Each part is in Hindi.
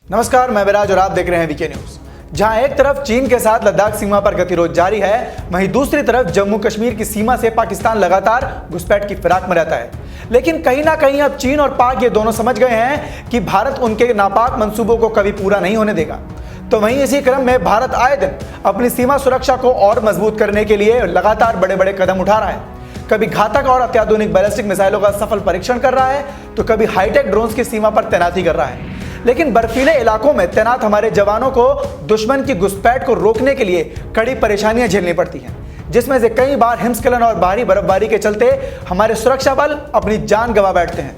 नमस्कार, मैं विराज और आप देख रहे हैं वीके न्यूज। जहां एक तरफ चीन के साथ लद्दाख सीमा पर गतिरोध जारी है, वहीं दूसरी तरफ जम्मू कश्मीर की सीमा से पाकिस्तान लगातार घुसपैठ की फिराक में रहता है। लेकिन कहीं ना कहीं अब चीन और पाक ये दोनों समझ गए हैं कि भारत उनके नापाक मंसूबों को कभी पूरा नहीं होने देगा। तो वहीं इसी क्रम में भारत आए दिन अपनी सीमा सुरक्षा को और मजबूत करने के लिए लगातार बड़े बड़े कदम उठा रहा है। कभी घातक और अत्याधुनिक बैलिस्टिक मिसाइलों का सफल परीक्षण कर रहा है, तो कभी हाईटेक ड्रोन्स की सीमा पर तैनाती कर रहा है। लेकिन बर्फीले इलाकों में तैनात हमारे जवानों को दुश्मन की घुसपैठ को रोकने के लिए कड़ी परेशानियां झेलनी पड़ती हैं, जिसमें से कई बार हिमस्खलन और भारी बर्फबारी के चलते हमारे सुरक्षा बल अपनी जान गंवा बैठते हैं।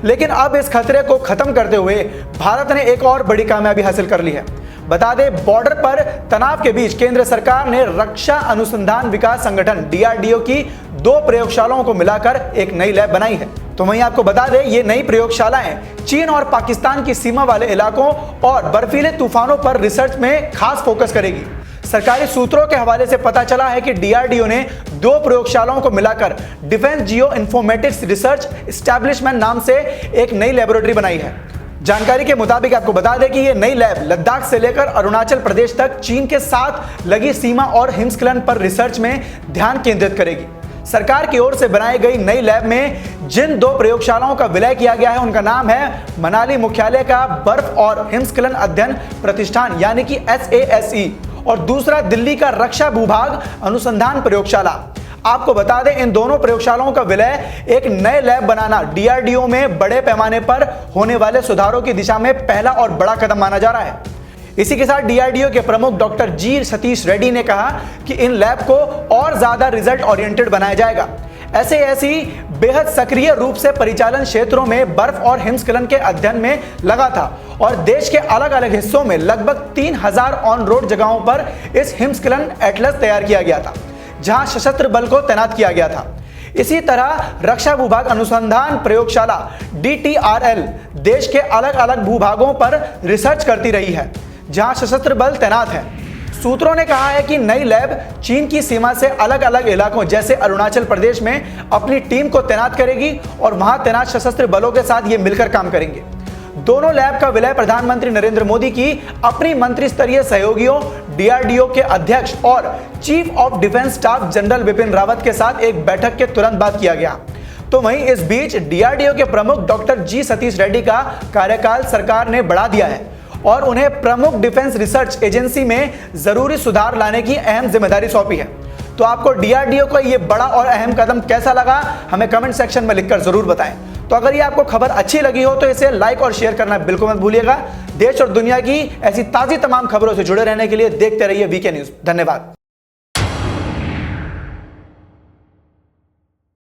लेकिन अब इस खतरे को खत्म करते हुए भारत ने एक और बड़ी कामयाबी हासिल कर ली है। बता दें, बॉर्डर पर तनाव के बीच केंद्र सरकार ने रक्षा अनुसंधान विकास संगठन DRDO की 2 प्रयोगशालाओं को मिलाकर एक नई लैब बनाई है। तो वहीं आपको बता दें, ये नई प्रयोगशालाएं चीन और पाकिस्तान की सीमा वाले इलाकों और बर्फीले तूफानों पर रिसर्च में खास फोकस करेगी। सरकारी सूत्रों के हवाले से पता चला है कि DRDO ने 2 प्रयोगशालाओं को मिलाकर defence geo informatics research establishment नाम से एक नई लेबोरेटरी बनाई है। जानकारी के मुताबिक आपको बता दें कि यह नई लैब लद्दाख से लेकर अरुणाचल प्रदेश तक चीन के साथ लगी सीमा और हिमस्खलन पर रिसर्च में ध्यान केंद्रित करेगी। सरकार की ओर से बनाई गई नई लैब में जिन 2 प्रयोगशालाओं का विलय किया गया है, उनका नाम है मनाली मुख्यालय का बर्फ और हिमस्खलन अध्ययन प्रतिष्ठान यानी कि SASE और दूसरा दिल्ली का रक्षा भूभाग अनुसंधान प्रयोगशाला। आपको बता दें, इन दोनों प्रयोगशालाओं का विलय एक नए लैब बनाना DRDO में बड़े पैमाने पर होने वाले सुधारों की दिशा में पहला और बड़ा कदम माना जा रहा है। इसी के साथ DRDO के प्रमुख डॉक्टर G सतीश रेड्डी ने कहा कि इन लैब को और ज्यादा रिजल्ट ओरिएंटेड बनाया जाएगा। SASE बेहद सक्रिय रूप से परिचालन क्षेत्रों में बर्फ और हिमस्खलन के अध्ययन में लगा था और देश के अलग अलग हिस्सों में लगभग 3000 ऑन रोड जगहों पर इस हिमस्खलन एटलस तैयार किया गया था, जहां सशस्त्र बल को तैनात किया गया था। इसी तरह रक्षा भूभाग अनुसंधान प्रयोगशाला DTRL देश के अलग अलग भूभागों पर रिसर्च करती रही है, जहां सशस्त्र बल तैनात है। सूत्रों ने कहा है कि नई लैब चीन की सीमा से अलग अलग इलाकों जैसे अरुणाचल प्रदेश में अपनी टीम को तैनात करेगी और वहां तैनात सशस्त्र बलों के साथ ये मिलकर काम करेंगे। दोनों लैब का विलय प्रधानमंत्री नरेंद्र मोदी की अपनी मंत्री स्तरीय सहयोगियों DRDO के अध्यक्ष और chief of defence staff general Bipin Rawat के साथ एक बैठक के तुरंत बाद किया गया। तो वहीं इस बीच DRDO के प्रमुख डॉक्टर G सतीश रेड्डी का कार्यकाल सरकार ने बढ़ा दिया है और उन्हें प्रमुख डिफेंस रिसर्च एजेंसी में जरूरी सुधार लाने की अहम जिम्मेदारी सौंपी है। तो आपको DRDO का ये बड़ा और अहम कदम कैसा लगा, हमें कमेंट सेक्शन में लिखकर जरूर बताएं। तो अगर ये आपको खबर अच्छी लगी हो तो इसे लाइक और शेयर करना बिल्कुल मत भूलिएगा। देश और दुनिया की ऐसी ताज़ी तमाम खबरों से जुड़े रहने के लिए देखते रहिए वीके न्यूज। धन्यवाद।